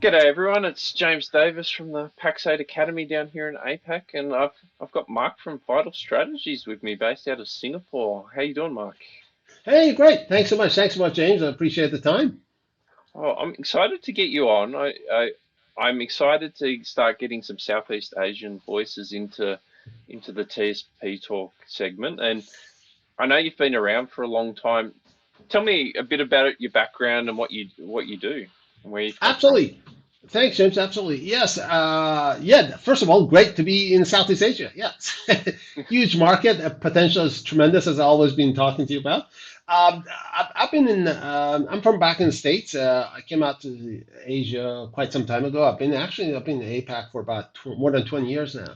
G'day everyone, it's James Davis from the Pax8 Academy down here in APAC, and I've got Mark from Vital Strategies with me, based out of Singapore. How you doing, Mark? Hey, great. Thanks so much. Thanks so much, James. I appreciate the time. Oh, I'm excited to get you on. I'm excited to start getting some Southeast Asian voices into the TSP talk segment, and I know you've been around for a long time. Tell me a bit about your background and what you do and where you've come from. Absolutely. Thanks, James. Absolutely. Yes. Yeah. First of all, great to be in Southeast Asia. Yes. Huge market. Potential is tremendous, as I've always been talking to you about. I've been in, I'm from back in the States. I came out to Asia quite some time ago. I've been in APAC for about more than 20 years now.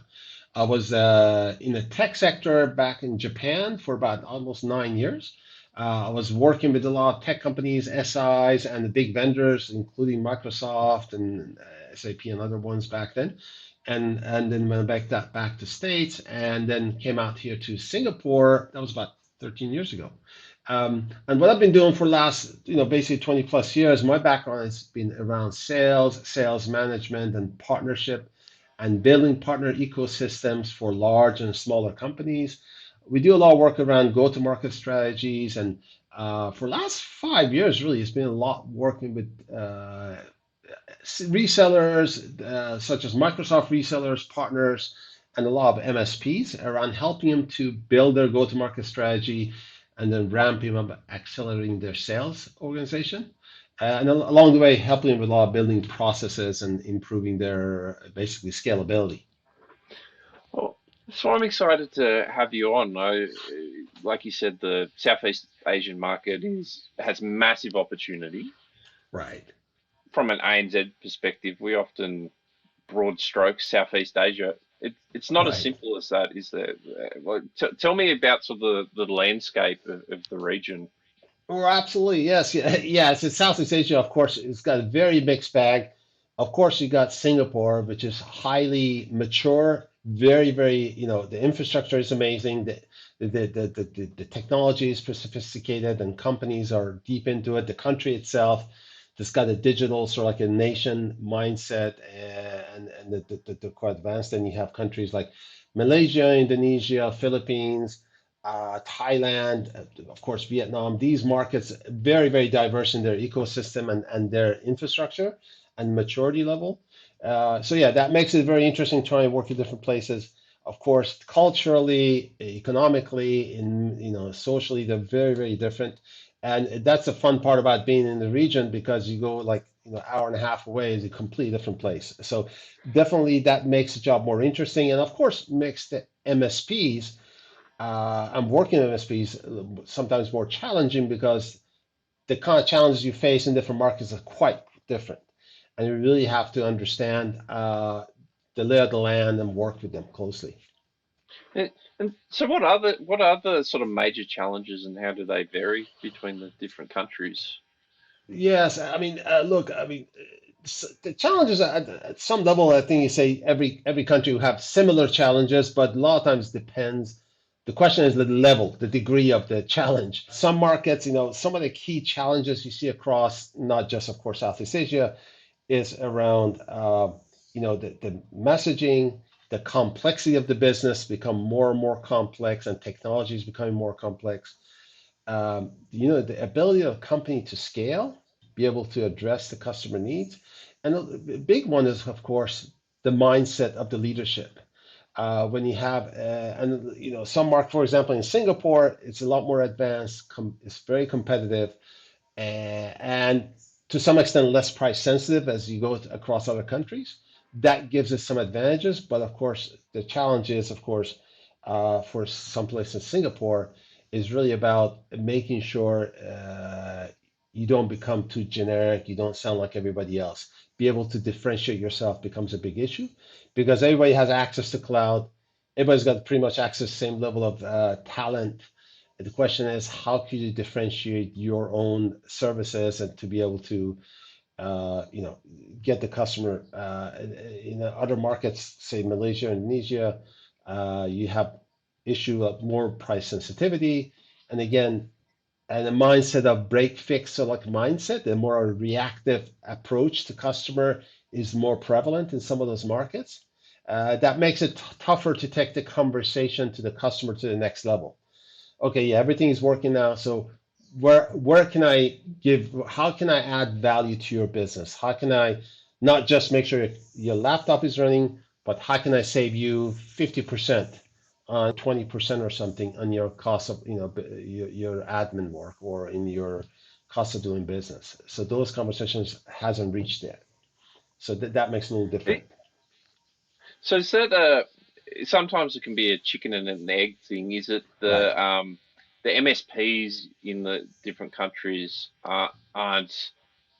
I was in the tech sector back in Japan for about almost 9 years. I was working with a lot of tech companies, SIs, and the big vendors, including Microsoft and SAP and other ones back then. And then went back to States, and then came out here to Singapore. That was about 13 years ago. And what I've been doing for the last, basically 20 plus years, my background has been around sales, sales management, and partnership, and building partner ecosystems for large and smaller companies. We do a lot of work around go-to-market strategies, and for the last 5 years, really, it's been a lot working with resellers such as Microsoft resellers, partners, and a lot of MSPs around helping them to build their go-to-market strategy and then ramping up, accelerating their sales organization. And along the way, helping them with a lot of building processes and improving their basically scalability. Well, so I'm excited to have you on. Like you said, the Southeast Asian market is has massive opportunity. Right. From an ANZ perspective, we often broad strokes Southeast Asia. It's not as Right. simple as that, is there? Well, tell me about sort of the landscape of the region. Oh, absolutely. Yes. Yeah. Yes. It's Southeast Asia, of course, it's got a very mixed bag. Of course, you got Singapore, which is highly mature, very, the infrastructure is amazing. The technology is sophisticated and companies are deep into it. The country itself has got a digital, sort of like a nation mindset, and they're quite advanced. Then you have countries like Malaysia, Indonesia, Philippines, Thailand, of course, Vietnam. These markets very diverse in their ecosystem and their infrastructure and maturity level. So yeah, that makes it very interesting trying to work in different places. Of course, culturally, economically, in socially, they're very different, and that's the fun part about being in the region because you go like hour and a half away is a completely different place. So definitely that makes the job more interesting, and of course makes the MSPs I'm working on MSPs sometimes more challenging because the kind of challenges you face in different markets are quite different. And you really have to understand the lay of the land and work with them closely. And so, what are the sort of major challenges, and how do they vary between the different countries? Yes, I mean, look, I mean, the challenges at some level, I think you say every country will have similar challenges, but a lot of times depends. The question is the level, the degree of the challenge. Some markets, some of the key challenges you see across not just, of course, Southeast Asia, is around, the messaging, the complexity of the business become more and more complex, and technology is becoming more complex. The ability of a company to scale, be able to address the customer needs. And a big one is, of course, the mindset of the leadership. When you have, and some market, for example, in Singapore, it's a lot more advanced, it's very competitive, and to some extent less price sensitive as you go across other countries. That gives us some advantages, but of course, the challenge is, of course, for some place in Singapore, is really about making sure you don't become too generic, you don't sound like everybody else. Be able to differentiate yourself becomes a big issue because everybody has access to cloud. Everybody's got pretty much access to the same level of talent. The question is, how can you differentiate your own services and to be able to, you know, get the customer in other markets, say Malaysia, Indonesia, you have issue of more price sensitivity. And again, and a mindset of break fix sort of like mindset, a more reactive approach to customer is more prevalent in some of those markets. That makes it tougher to take the conversation to the customer to the next level. Okay, yeah, everything is working now. So where can I give? How can I add value to your business? How can I not just make sure your laptop is running, but how can I save you 50% on 20% or something on your cost of your admin work or in your cost of doing business? So those conversations hasn't reached yet. So that makes it a little different. It, so is that sometimes it can be a chicken and an egg thing. Is it Right. the MSPs in the different countries aren't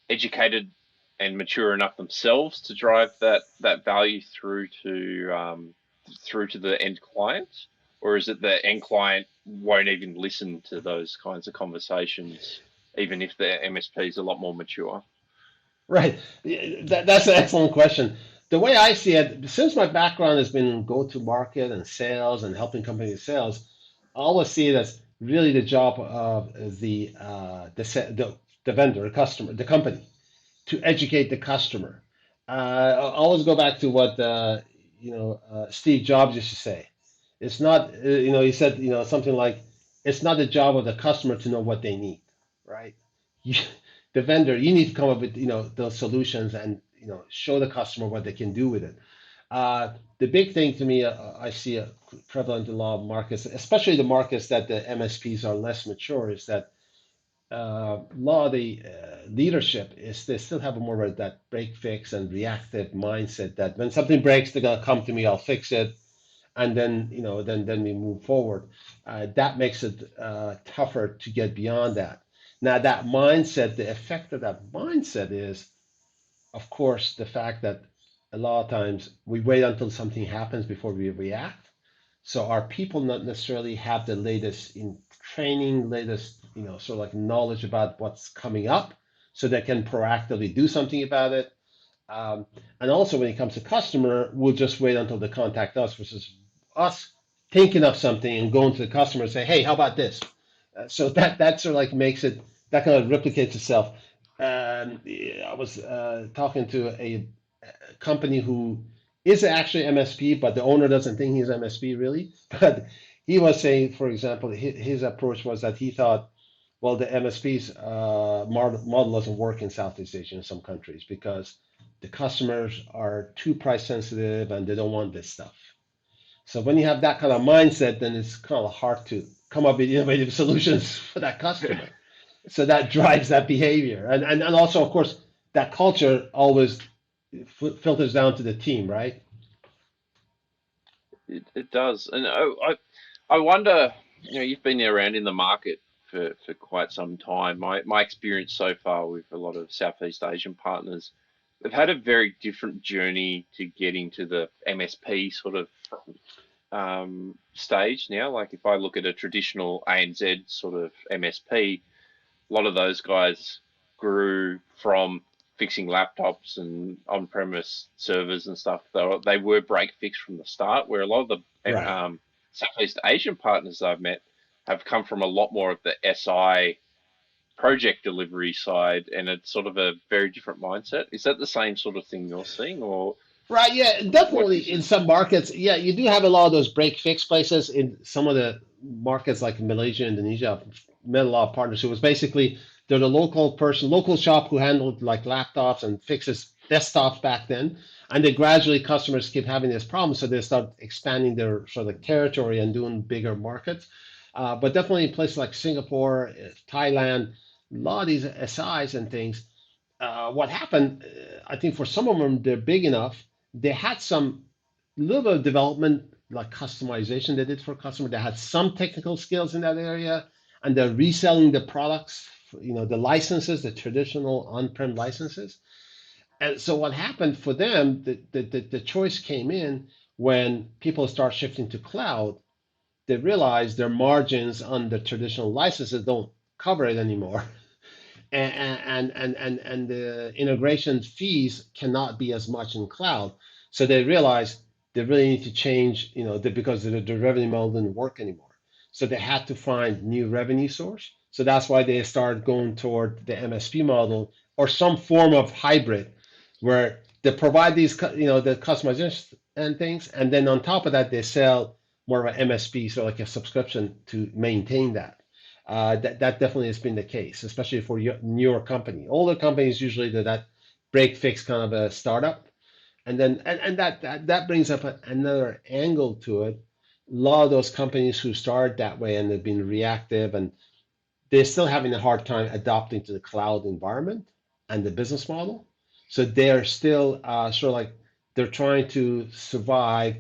educated and mature enough themselves to drive that value through to the end client, or is it the end client won't even listen to those kinds of conversations, even if the MSP is a lot more mature? Right. That's an excellent question. The way I see it, since my background has been go-to-market and sales and helping companies sales, I always see it as really the job of the vendor, the customer, the company to educate the customer. I always go back to what Steve Jobs used to say. It's not, he said, something like, it's not the job of the customer to know what they need, right? You, the vendor, you need to come up with, those solutions and, show the customer what they can do with it. The big thing to me, I see a prevalent in a lot of markets, especially the markets that the MSPs are less mature, is that a lot of the leadership is they still have more of that break fix and reactive mindset that when something breaks, they're gonna come to me, I'll fix it, and then then we move forward. That makes it tougher to get beyond that. Now that mindset, the effect of that mindset is, of course, the fact that a lot of times we wait until something happens before we react. So our people not necessarily have the latest in training, latest, sort of like knowledge about what's coming up, so they can proactively do something about it. Um, and also when it comes to customer, we'll just wait until they contact us versus us thinking of something and going to the customer and say, hey, how about this? So that sort of like makes it, that kind of replicates itself. I was talking to a company who is actually MSP, but the owner doesn't think he's MSP really. But he was saying, for example, his approach was that he thought, well, the MSP's model doesn't work in Southeast Asia in some countries because the customers are too price sensitive and they don't want this stuff. So when you have that kind of mindset, then it's kind of hard to come up with innovative solutions for that customer. So that drives that behavior. And also, of course, that culture always filters down to the team, right? It does, and I wonder. You've been around in the market for quite some time. My experience so far with a lot of Southeast Asian partners, they've had a very different journey to getting to the MSP sort of stage now. Like if I look at a traditional ANZ sort of MSP, a lot of those guys grew from fixing laptops and on-premise servers and stuff. They were break fix from the start, where a lot of the Right. Southeast Asian partners I've met have come from a lot more of the SI project delivery side, and it's sort of a very different mindset. Is that the same sort of thing you're seeing, or Right, yeah, what do definitely you in see? some markets. Yeah, you do have a lot of those break fix places in some of the markets like Malaysia, Indonesia. I've met a lot of partners who was basically they're the local person, local shop who handled like laptops and fixes desktops back then. And they gradually customers keep having this problem, so they start expanding their sort of territory and doing bigger markets. But definitely in places like Singapore, Thailand, a lot of these SIs and things what happened, I think for some of them, they're big enough. They had some little bit of development, like customization they did for customer. They had some technical skills in that area, and they're reselling the products, the licenses, the traditional on-prem licenses. And so what happened for them, the choice came in when people start shifting to cloud. They realized their margins on the traditional licenses don't cover it anymore and the integration fees cannot be as much in cloud. So they realized they really need to change, because the revenue model didn't work anymore. So they had to find new revenue source. So that's why they start going toward the MSP model or some form of hybrid where they provide these, the customization and things, and then on top of that, they sell more of an MSP, so like a subscription to maintain that. That definitely has been the case, especially for newer company. Older companies usually do that break fix kind of a startup, and then that brings up another angle to it. A lot of those companies who started that way and they've been reactive and they're still having a hard time adopting to the cloud environment and the business model. So they're still sort of like they're trying to survive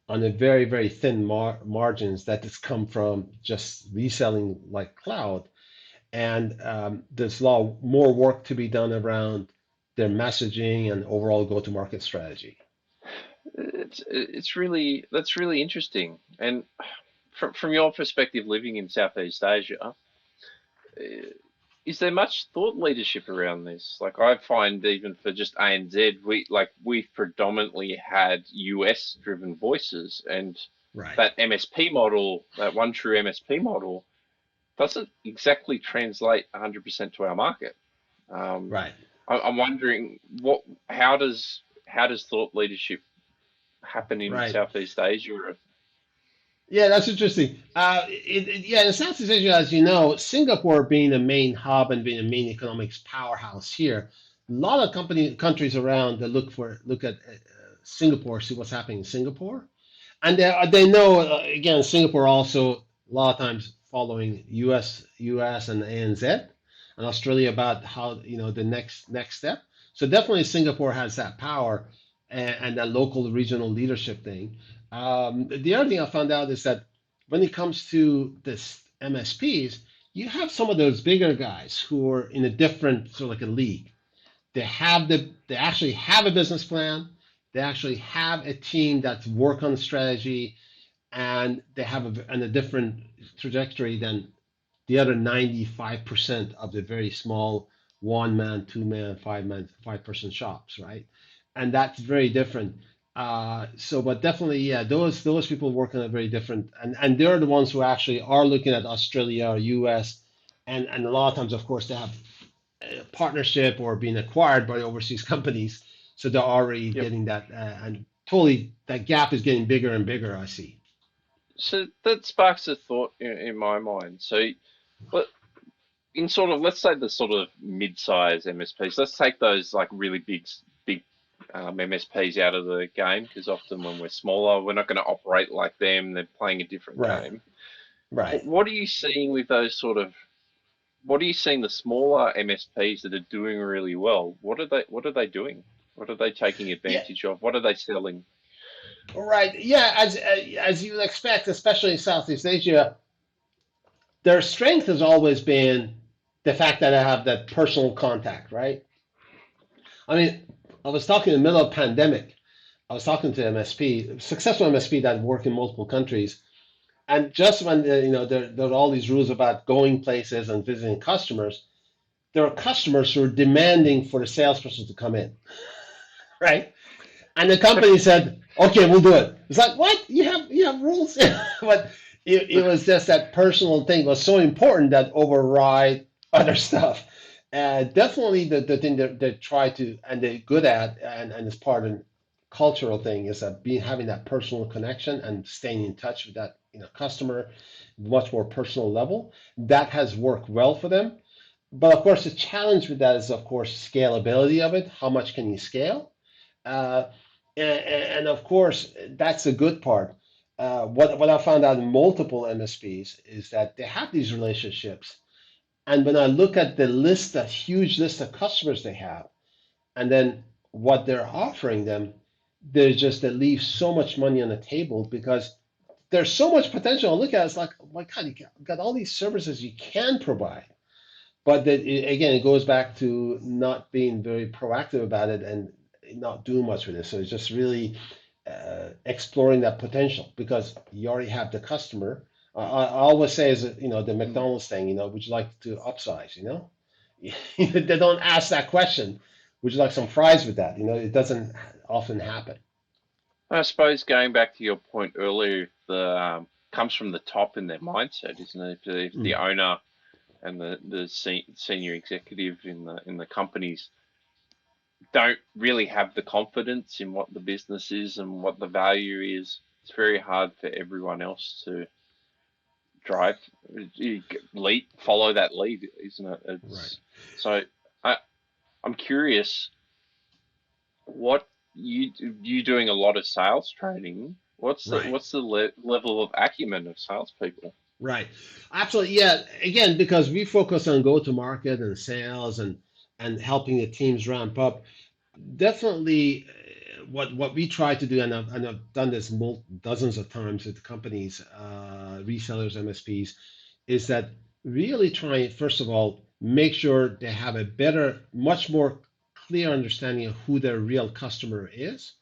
on a very, very thin margins that has come from just reselling like cloud. And there's a lot more work to be done around their messaging and overall go-to-market strategy. It's really that's really interesting. And from your perspective, living in Southeast Asia, is there much thought leadership around this? Like I find even for just ANZ, we've predominantly had US driven voices, and Right, that MSP model, that one true MSP model, doesn't exactly translate 100% to our market. Um, right, I'm wondering how does thought leadership happen in right. Southeast Asia? Yeah, that's interesting. Yeah, in Southeast Asia, as you know, Singapore being a main hub and being a main economics powerhouse here, a lot of countries around that look at Singapore, see what's happening in Singapore, and they know again Singapore also a lot of times following US and ANZ and Australia about how the next step. So definitely Singapore has that power and that local regional leadership thing. The other thing I found out is that when it comes to this MSPs, you have some of those bigger guys who are in a different sort of like a league. They actually have a business plan. They actually have a team that's work on strategy, and they have a different trajectory than the other 95% of the very small one man, two man, five person shops, right? And that's very different. But definitely, yeah, those people work on a very different, and they're the ones who actually are looking at Australia or US, and a lot of times, of course, they have a partnership or being acquired by overseas companies, so they're already Yep. getting that, and totally that gap is getting bigger and bigger. I see. So that sparks a thought in my mind. So, but in sort of let's say the sort of mid-size MSPs, let's take those like really big MSPs out of the game because often when we're smaller, we're not going to operate like them. They're playing a different Right, game. right. What are you seeing with those sort of? What are you seeing the smaller MSPs that are doing really well? What are they doing? What are they taking Yeah, advantage of? What are they selling? right. Yeah, as you would expect, especially in Southeast Asia, their strength has always been the fact that I have that personal contact, right? I mean, I was talking in the middle of pandemic. I was talking to MSP, successful MSP that work in multiple countries, and just when there are all these rules about going places and visiting customers, there are customers who are demanding for the salesperson to come in, right? And the company said, "Okay, we'll do it." It's like, what? You have rules, but it was just that personal thing was so important that override other stuff. Definitely the thing that they try to and they're good at, and it's part of the cultural thing is that being having that personal connection and staying in touch with that customer, much more personal level. That has worked well for them. But of course, the challenge with that is, of course, scalability of it. How much can you scale? Uh, and of course, that's a good part. What I found out in multiple MSPs is that they have these relationships. And when I look at the list, that huge list of customers they have, and then what they're offering them, there's just that leaves so much money on the table because there's so much potential. I look at it, it's like, oh my God, you got all these services you can provide. But again, it goes back to not being very proactive about it and not doing much with it. So it's just really exploring that potential because you already have the customer. I always say, is the Hmm. McDonald's thing. Would you like to upsize? They don't ask that question. Would you like some fries with that? It doesn't often happen. I suppose going back to your point earlier, the comes from the top in their mindset, isn't it? If the Mm, owner and the senior executive in the companies don't really have the confidence in what the business is and what the value is. It's very hard for everyone else to drive, lead, follow that lead, isn't it? Right. It's so I I'm curious what you doing a lot of sales training. Right. What's the level of acumen of salespeople? Right. Absolutely. Yeah. Again, because we focus on go to market and sales and helping the teams ramp up. Definitely, what we try to do, and I've done this dozens of times with companies, resellers, MSPs, is that really try first of all make sure they have a better, much more clear understanding of who their real customer is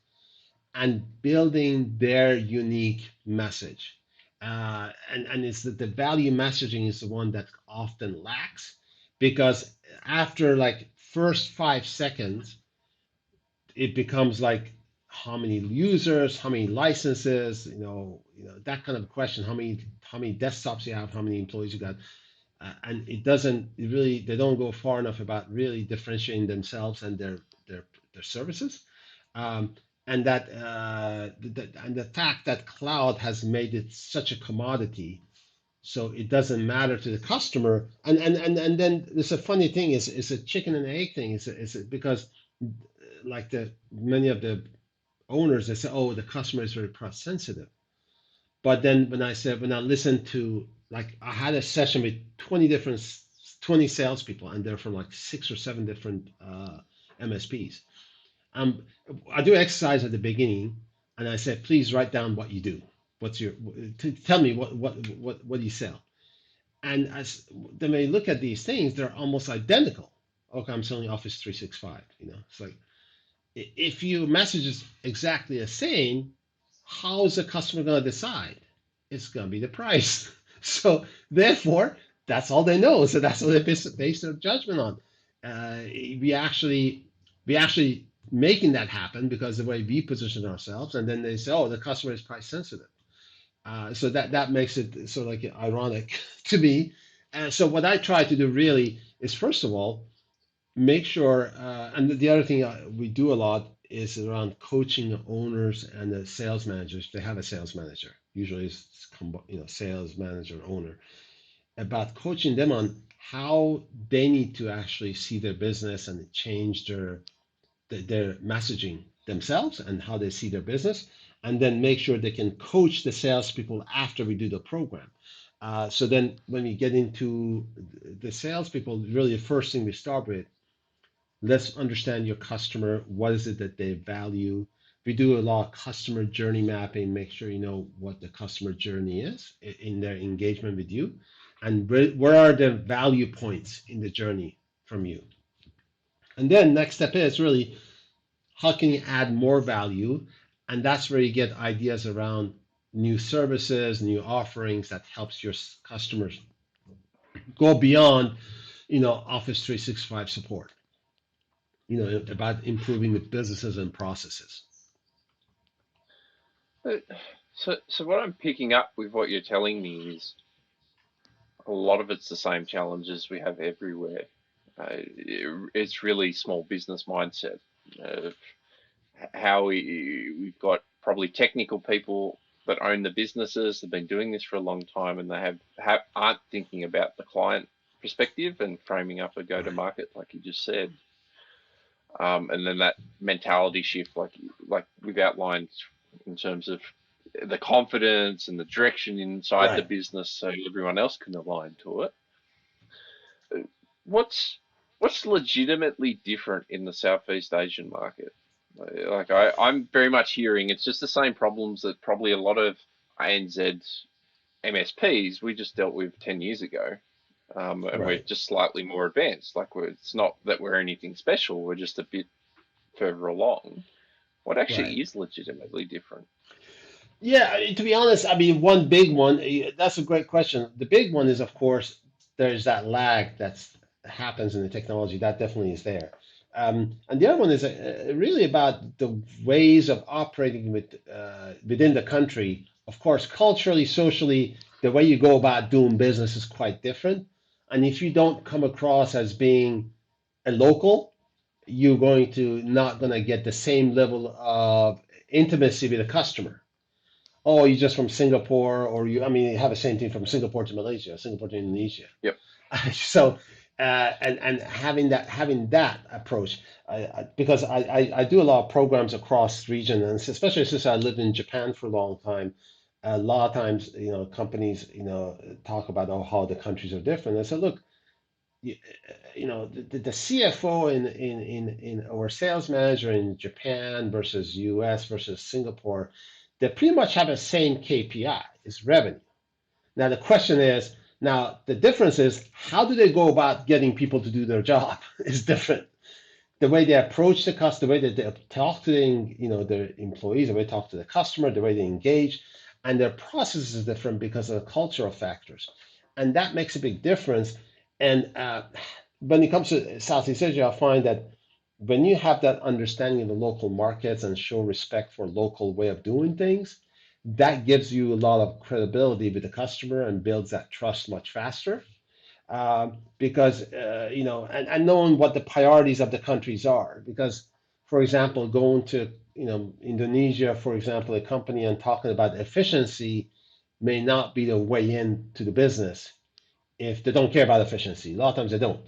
and building their unique message. And it's that the value messaging is the one that often lacks because after like first 5 seconds, it becomes like how many users, how many licenses, that kind of question. How many desktops you have, how many employees you got, and it really they don't go far enough about really differentiating themselves and their services. Um, and the fact that cloud has made it such a commodity, so it doesn't matter to the customer. And then there's a funny thing is it's a chicken and egg thing. It's because like the many of the owners they say, oh, the customer is very price sensitive. But then when I listened to, like, I had a session with 20 salespeople, and they're from like 6 or 7 different MSPs. Um, I do exercise at the beginning, and I said, please write down what you do. Tell me what do you sell? And as then when you look at these things, they're almost identical. Okay, I'm selling Office 365. It's like if your message is exactly the same, how is the customer going to decide? It's going to be the price. So therefore, that's all they know. So that's what they base their judgment on. We actually making that happen because the way we position ourselves, and then they say, oh, the customer is price sensitive. So that makes it sort of like ironic to me. And so what I try to do really is first of all make sure, and the other thing we do a lot is around coaching the owners and the sales managers. They have a sales manager, usually it's sales manager owner, about coaching them on how they need to actually see their business and change their messaging themselves and how they see their business, and then make sure they can coach the salespeople after we do the program. So then when we get into the salespeople, really the first thing we start with, let's understand your customer. What is it that they value? We do a lot of customer journey mapping, make sure you know what the customer journey is in their engagement with you, and where are the value points in the journey from you. And then next step is really how can you add more value? And that's where you get ideas around new services, new offerings that helps your customers go beyond, Office 365 support, about improving the businesses and processes. So what I'm picking up with what you're telling me is a lot of it's the same challenges we have everywhere. It's really small business mindset. Uh, how we've got probably technical people that own the businesses, have been doing this for a long time, and they aren't thinking about the client perspective and framing up a go to Right. market like you just said. And then that mentality shift, like we've outlined, in terms of the confidence and the direction inside the Right. business, so everyone else can align to it. What's legitimately different in the Southeast Asian market? Like I'm very much hearing it's just the same problems that probably a lot of ANZ MSPs we just dealt with 10 years ago. And we're Right. just slightly more advanced. It's not that we're anything special, we're just a bit further along. What Right. actually is legitimately different? Yeah, to be honest, I mean, one big one, that's a great question. The big one is, of course, there's that lag that happens in the technology. That definitely is there. And the other one is really about the ways of operating within the country. Of course, culturally, socially, the way you go about doing business is quite different. And if you don't come across as being a local, you're going to not going to get the same level of intimacy with the customer. Oh, you're just from Singapore, or you, I mean, you have the same thing from Singapore to Malaysia, Singapore to Indonesia. Yep. So, and having that approach, because I do a lot of programs across region, and especially since I lived in Japan for a long time, a lot of times, companies, talk about, oh, how the countries are different. I said, look, you, the CFO in or sales manager in Japan versus US versus Singapore, they pretty much have the same KPI, is revenue. Now the question is, now the difference is, how do they go about getting people to do their job is different. The way they approach the customer, the way that they talk to their employees, the way they talk to the customer, the way they engage, and their process is different because of the cultural factors, and that makes a big difference. And when it comes to Southeast Asia, I find that when you have that understanding of the local markets and show respect for local way of doing things, that gives you a lot of credibility with the customer and builds that trust much faster. Because and knowing what the priorities of the countries are. Because, for example, going to Indonesia, for example, a company and talking about efficiency may not be the way in to the business if they don't care about efficiency. A lot of times they don't,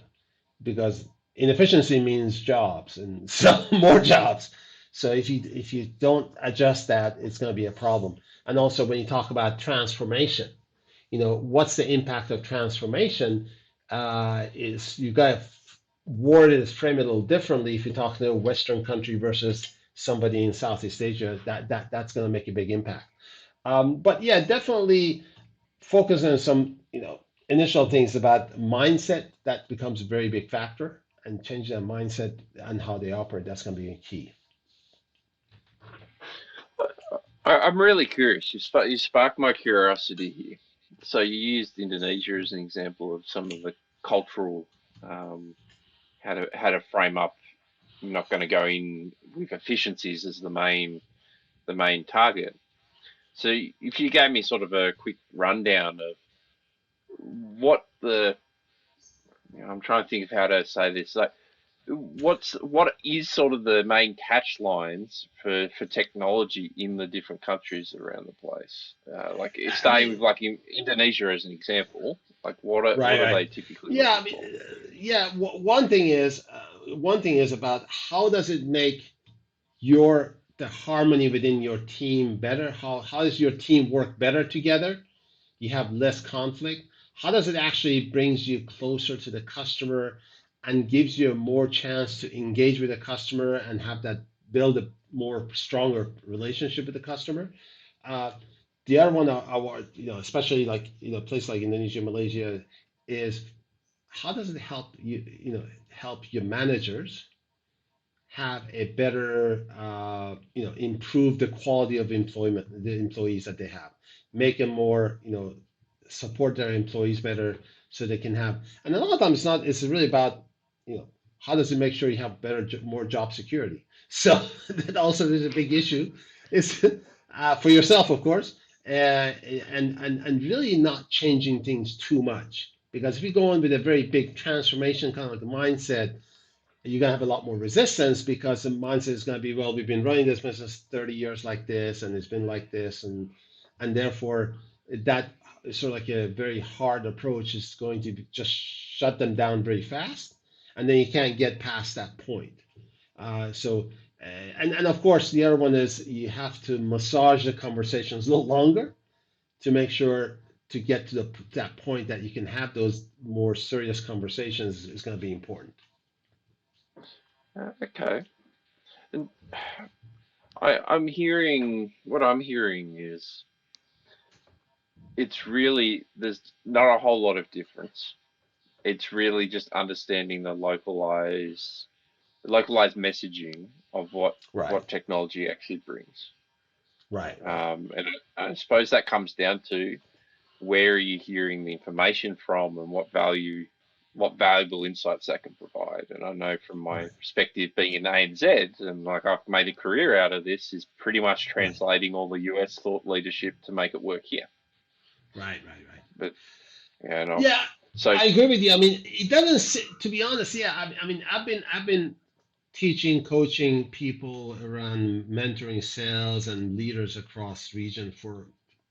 because inefficiency means jobs and so more jobs. So if you don't adjust that, it's going to be a problem. And also when you talk about transformation, what's the impact of transformation? Is you got to word it, frame it a little differently. If you're talking to a Western country versus somebody in Southeast Asia, that's going to make a big impact. But yeah, definitely focus on some initial things about mindset. That becomes a very big factor, and change their mindset and how they operate. That's going to be a key. I'm really curious. You sparked my curiosity here. So you used Indonesia as an example of some of the cultural, um, how to frame up. I'm not going to go in with efficiencies as the main target. So if you gave me sort of a quick rundown of what I'm trying to think of how to say this. Like, what is sort of the main catch lines for technology in the different countries around the place? Like I staying mean, with like Indonesia as an example, like what are right, what are right. they typically Yeah, I looking mean, for? yeah. One thing is about how does it make your the harmony within your team better? How does your team work better together? You have less conflict. How does it actually brings you closer to the customer and gives you a more chance to engage with the customer and have that build a more stronger relationship with the customer? Uh, the other one, especially like place like Indonesia, Malaysia, is how does it help help your managers have a better, improve the quality of employment, the employees that they have, make them more, support their employees better so they can have, and a lot of times it's really about, you know, how does it make sure you have better, more job security? So that also is a big issue. It's for yourself, of course, and really not changing things too much. Because if you go in with a very big transformation kind of like mindset, you're going to have a lot more resistance because the mindset is going to be, well, we've been running this business 30 years like this, and it's been like this, and therefore that is sort of like a very hard approach is going to just shut them down very fast, and then you can't get past that point. So, and of course, the other one is you have to massage the conversations a little longer to make sure to get to that point that you can have those more serious conversations is going to be important. Okay, and what I'm hearing is it's really there's not a whole lot of difference. It's really just understanding the localized messaging of what Right, technology actually brings. right, right. And I suppose that comes down to where are you hearing the information from and what valuable insights that can provide. And I know from my Right, perspective, being in ANZ and like I've made a career out of this, is pretty much right, translating all the US thought leadership to make it work here. right, right, right. But yeah, no, Yeah, So I agree with you. I mean, it doesn't. To be honest, yeah. I mean, I've been teaching, coaching people around mentoring sales and leaders across region for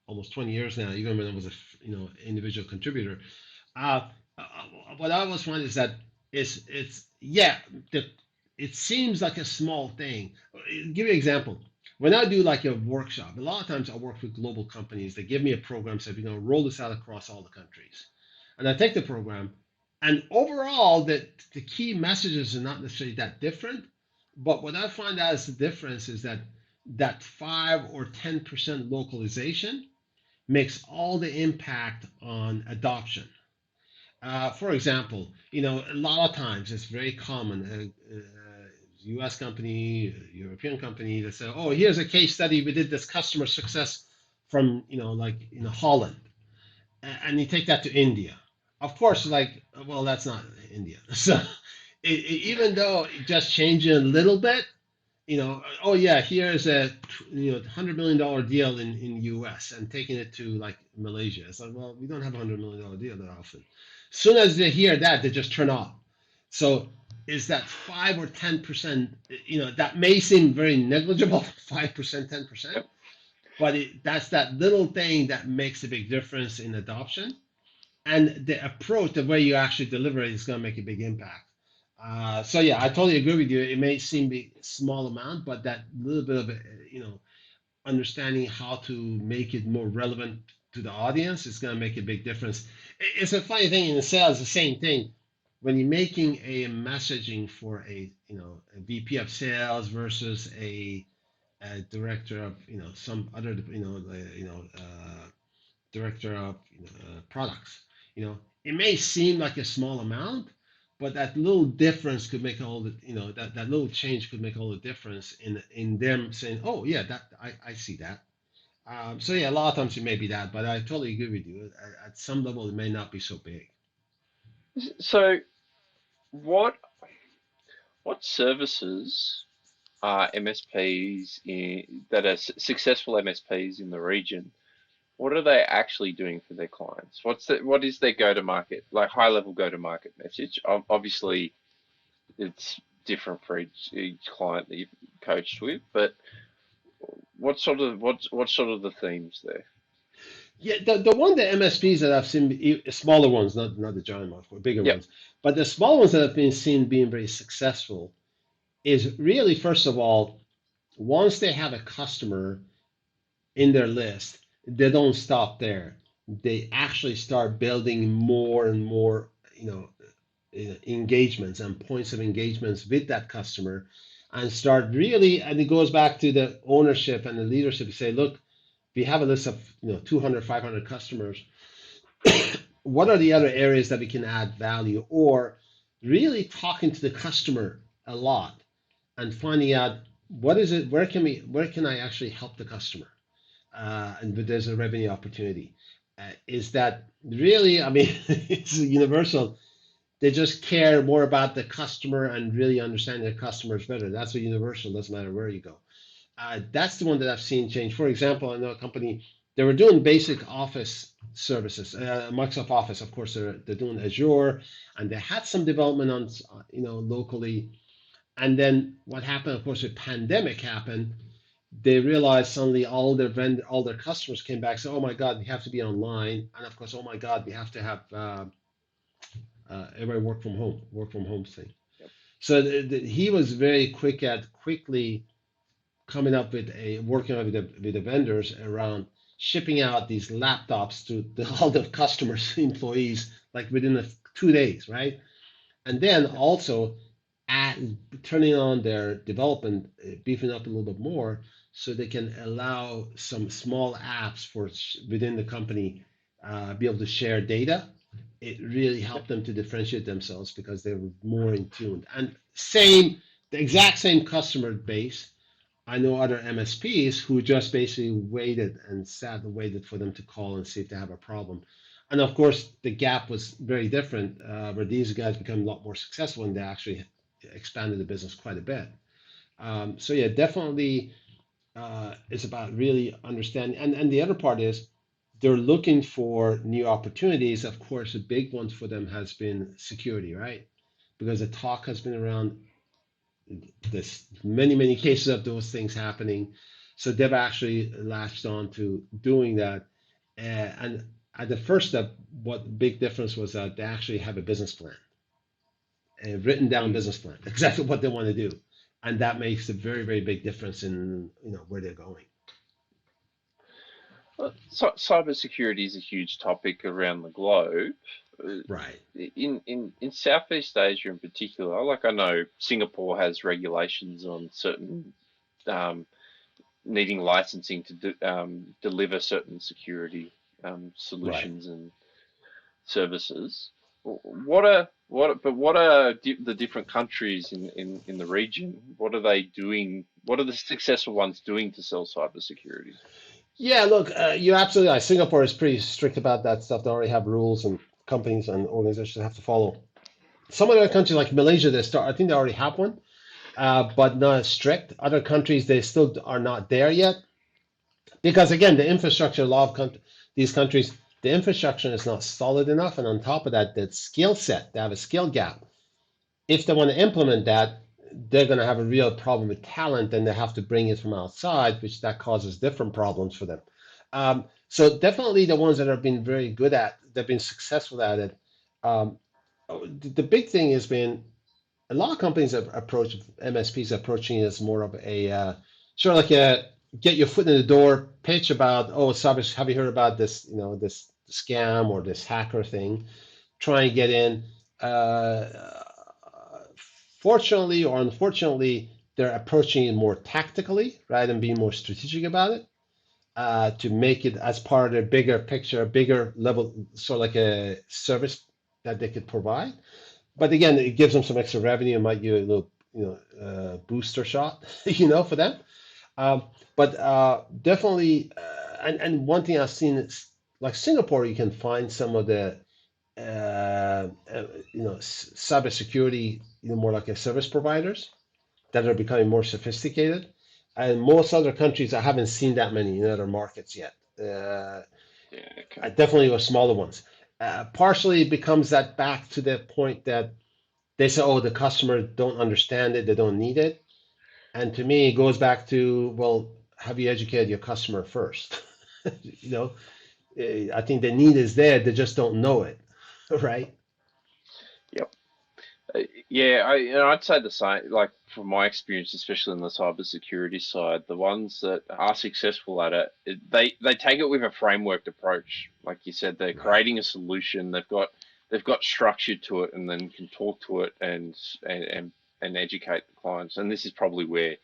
almost 20 years now. Even when I was a individual contributor. Uh, uh, what I always find is that it's yeah, the, it seems like a small thing. Give you an example. When I do like a workshop, a lot of times I work with global companies. They give me a program, say we're going to roll this out across all the countries, and I take the program, and overall, the key messages are not necessarily that different. But what I find out is the difference is that 5 or 10% localization makes all the impact on adoption. For example, a lot of times it's very common. U.S. company, European company that say, "Oh, here's a case study. We did this customer success from, like Holland," and you take that to India. Of course, like, well, that's not India. So, even though it just changing a little bit, oh yeah, here's a $100 million deal in US and taking it to like Malaysia. It's like, well, we don't have $100 million deal that often. As soon as they hear that, they just turn off. So is that 5 or 10%? That may seem very negligible, 5%, 10%, yep. but that's that little thing that makes a big difference in adoption. And the approach, the way you actually deliver it, is going to make a big impact. So yeah, I totally agree with you. It may seem be a small amount, but that little bit of understanding how to make it more relevant to the audience is going to make a big difference. It's a funny thing in the sales, the same thing. When you're making a messaging for a VP of sales versus a director of some other director of products. It may seem like a small amount, but that little difference could make all the that little change could make all the difference in them saying, oh yeah, that I see that. So yeah, a lot of times it may be that, but I totally agree with you. At some level, it may not be so big. So what what services are MSPs that are successful MSPs in the region? What are they actually doing for their clients? What is their go to market, like high level go to market message? Obviously, it's different for each client that you've coached with, but what sort of the themes there? Yeah, the one the MSPs that I've seen, smaller ones, not the giant ones, but bigger Yep. ones, but the small ones that I've been seen being very successful is really first of all, once they have a customer in their list, they don't stop there. They actually start building more and more, engagements and points of engagements with that customer, and start really. And it goes back to the ownership and the leadership to say, look, we have a list of 200, 500 customers. What are the other areas that we can add value, or really talking to the customer a lot and finding out what is it, where can I actually help the customer, and there's a revenue opportunity. Is that really? I mean, it's universal. They just care more about the customer and really understanding the customers better. That's a universal. Doesn't matter where you go. That's the one that I've seen change. For example, I know a company, they were doing basic office services, Microsoft Office. Of course, they're doing Azure, and they had some development on locally. And then what happened? Of course, the pandemic happened, they realized suddenly all their customers came back. So, oh my God, we have to be online, and of course, oh my God, we have to have everybody work from home thing. Yep. So he was very quick at quickly coming up with working with the vendors around shipping out these laptops to all the customers, employees, like within 2 days, right? And then Yep. also at turning on their development, beefing up a little bit more, so they can allow some small apps for within the company be able to share data. It really Yep. helped them to differentiate themselves because they were more in tune. And the exact same customer base. I know other MSPs who just basically waited and sat and waited for them to call and see if they have a problem. And of course, the gap was very different, where these guys become a lot more successful and they actually expanded the business quite a bit. So yeah, definitely, it's about really understanding. And the other part is they're looking for new opportunities. Of course, a big one for them has been security, right? Because the talk has been around this many cases of those things happening. So they've actually latched on to doing that. And at the first step, what big difference was that they actually have a business plan, a written down Mm. business plan, exactly what they want to do, and that makes a very big difference in where they're going. Well, cybersecurity is a huge topic around the globe. Uh, Right, in Southeast Asia in particular, like I know Singapore has regulations on certain um, needing licensing to deliver certain security right. solutions and services. What are the different countries in the region? What are they doing? What are the successful ones doing to sell cybersecurity? Yeah, look, you're absolutely right. Singapore is pretty strict about that stuff. They already have rules, and companies and organizations have to follow. Some other countries like Malaysia, they start. I think they already have one, but not as strict. Other countries, they still are not there yet because again, the infrastructure, a lot of these countries, the infrastructure is not solid enough, and on top of that, that skill set, they have a skill gap. If they want to implement that, they're going to have a real problem with talent, and they have to bring it from outside, which that causes different problems for them. So definitely the ones that have been very good at, they've been successful at it. Um, the big thing has been a lot of companies have approached MSPs approaching it as more of a sort of like a get your foot in the door pitch about, oh, cyber, have you heard about this, this scam or this hacker thing? Try and get in. Uh, Fortunately or unfortunately, they're approaching it more tactically, right, and being more strategic about it to make it as part of their bigger picture, bigger level, sort of like a service that they could provide. But again, it gives them some extra revenue and might give a little, booster shot, for them. Um, but definitely, and one thing I've seen is like Singapore, you can find some of the cybersecurity, more like a service providers that are becoming more sophisticated. And most other countries, I haven't seen that many in other markets yet. Yeah, I okay. definitely was smaller ones. Partially it becomes that back to the point that they say, oh, the customer don't understand it, they don't need it. And to me, it goes back to, well, have you educated your customer first? you know, I think the need is there, they just don't know it, right? Yep. Yeah, I'd say the same. Like from my experience, especially on the cybersecurity side, the ones that are successful at it, they take it with a frameworked approach. Like you said, they're Right, creating a solution. They've got structure to it, and then can talk to it and and, and educate the clients. And this is probably where,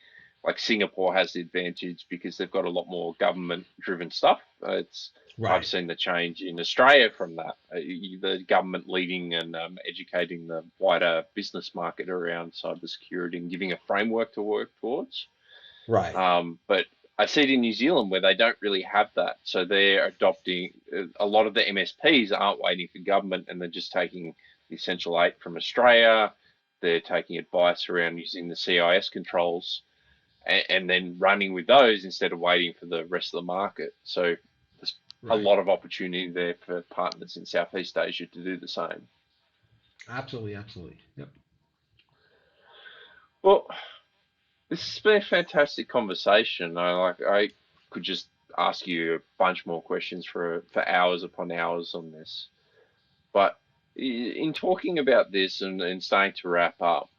like Singapore has the advantage because they've got a lot more government-driven stuff. It's I've right, seen the change in Australia from that. The government leading and educating the wider business market around cybersecurity and giving a framework to work towards. right, But I see it in New Zealand where they don't really have that. So they're adopting a lot of the MSPs aren't waiting for government and they're just taking the Essential 8 from Australia. They're taking advice around using the CIS controls and then running with those instead of waiting for the rest of the market. So there's a right. lot of opportunity there for partners in Southeast Asia to do the same. Absolutely, absolutely. Yep. Well, this has been a fantastic conversation. I could just ask you a bunch more questions for hours upon hours on this. But in talking about this and starting to wrap up,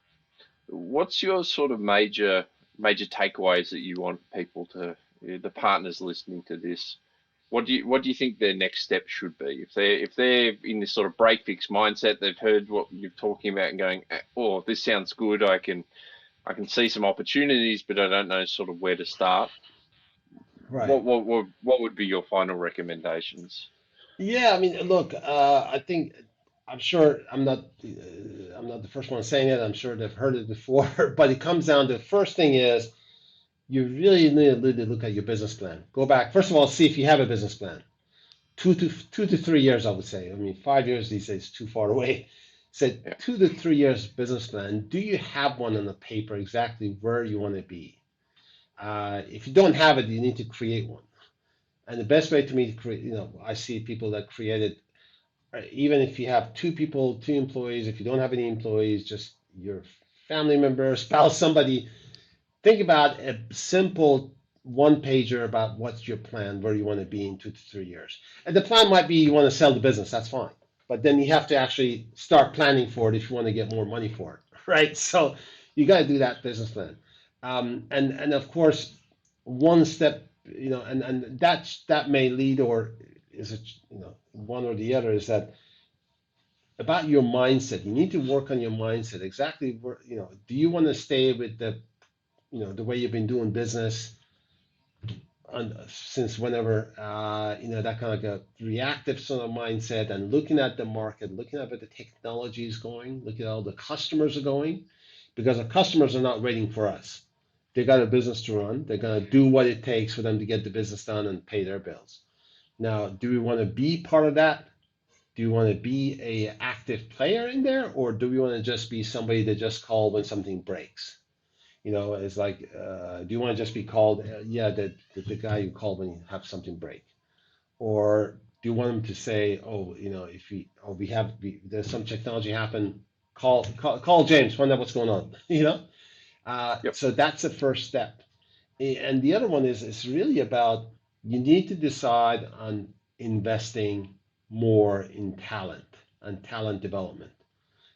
what's your sort of major takeaways that you want people to the partners listening to this? What do you think their next step should be if they're in this sort of break fix mindset? They've heard what you're talking about and going, oh, this sounds good. I can see some opportunities, but I don't know sort of where to start. Right. What would be your final recommendations? Yeah, I mean, look, I think I'm sure I'm not the first one saying it. I'm sure they've heard it before, but it comes down to the first thing is you really need to look at your business plan. Go back, first of all, see if you have a business plan. 2 to 3 years, I would say. I mean, 5 years these days is too far away. Said Yeah. 2 to 3 years business plan. Do you have one on the paper exactly where you want to be? If you don't have it, you need to create one. And the best way to me to create, I see people that created, even if you have two people, two employees, if you don't have any employees, just your family member, spouse, somebody, think about a simple one pager about what's your plan, where you want to be in 2 to 3 years. And the plan might be you want to sell the business, that's fine. But then you have to actually start planning for it if you want to get more money for it, right? So you got to do that business plan. And of course, one step, and that may lead, or is it, one or the other, is that about your mindset. You need to work on your mindset. Exactly where, do you want to stay with the way you've been doing business since whenever, that kind of like a reactive sort of mindset, and looking at the market, looking at where the technology is going, looking at how the customers are going, because the customers are not waiting for us. They got a business to run. They're going to do what it takes for them to get the business done and pay their bills. Now, do we want to be part of that? Do you want to be a active player in there, or do we want to just be somebody that just call when something breaks? It's like, do you want to just be called, yeah, the guy you call when you have something break? Or do you want them to say, oh, if there's some technology happen, call James, find out what's going on, Yep. So that's the first step. And the other one is it's really about, you need to decide on investing more in talent and talent development.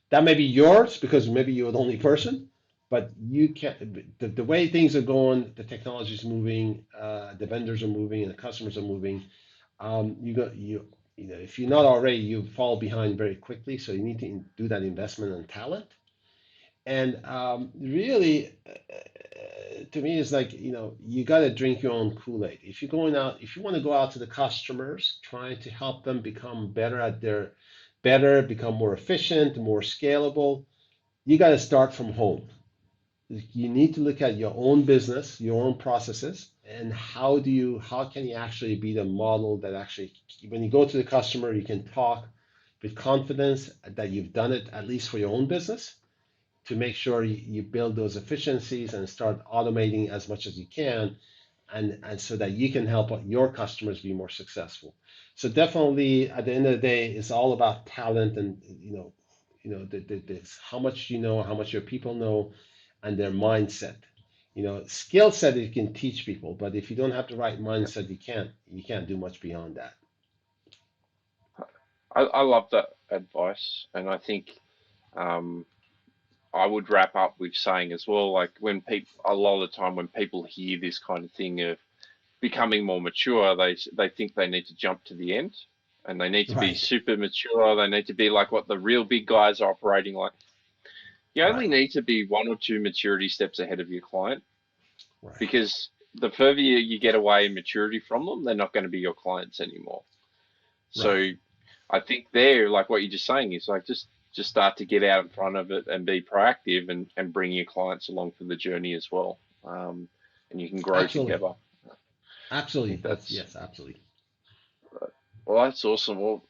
That may be yours because maybe you're the only person, but you can't. The way things are going, the technology is moving, the vendors are moving, and the customers are moving. If you're not already, you fall behind very quickly. So you need to do that investment in talent. And really, to me, it's like, you got to drink your own Kool-Aid. If you're going out, if you want to go out to the customers, trying to help them become better, become more efficient, more scalable, you got to start from home. You need to look at your own business, your own processes, and how can you actually be the model that actually, when you go to the customer, you can talk with confidence that you've done it at least for your own business, to make sure you build those efficiencies and start automating as much as you can, and so that you can help your customers be more successful. So definitely, at the end of the day, it's all about talent, and how much how much your people know, and their mindset. Skill set you can teach people, but if you don't have the right Yep. mindset, you can't do much beyond that. I love that advice, and I think um, I would wrap up with saying as well, like when people, a lot of the time when people hear this kind of thing of becoming more mature, they think they need to jump to the end, and they need to be Right, super mature. They need to be like what the real big guys are operating like. You only right, need to be one or two maturity steps ahead of your client, right, because the further you get away in maturity from them, they're not going to be your clients anymore. right. So I think there, like what you're just saying, is like just start to get out in front of it and be proactive, and bring your clients along for the journey as well. And you can grow Absolutely, together. I absolutely. think That's, that's yes, absolutely. well, that's awesome. Well,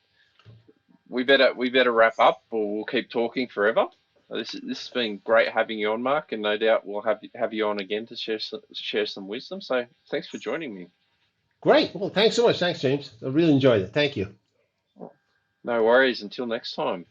we better wrap up, or we'll keep talking forever. This has been great having you on, Mark, and no doubt we'll have you on again to share some wisdom. So thanks for joining me. Great. Well, thanks so much. Thanks, James. I really enjoyed it. Thank you. No worries. Until next time.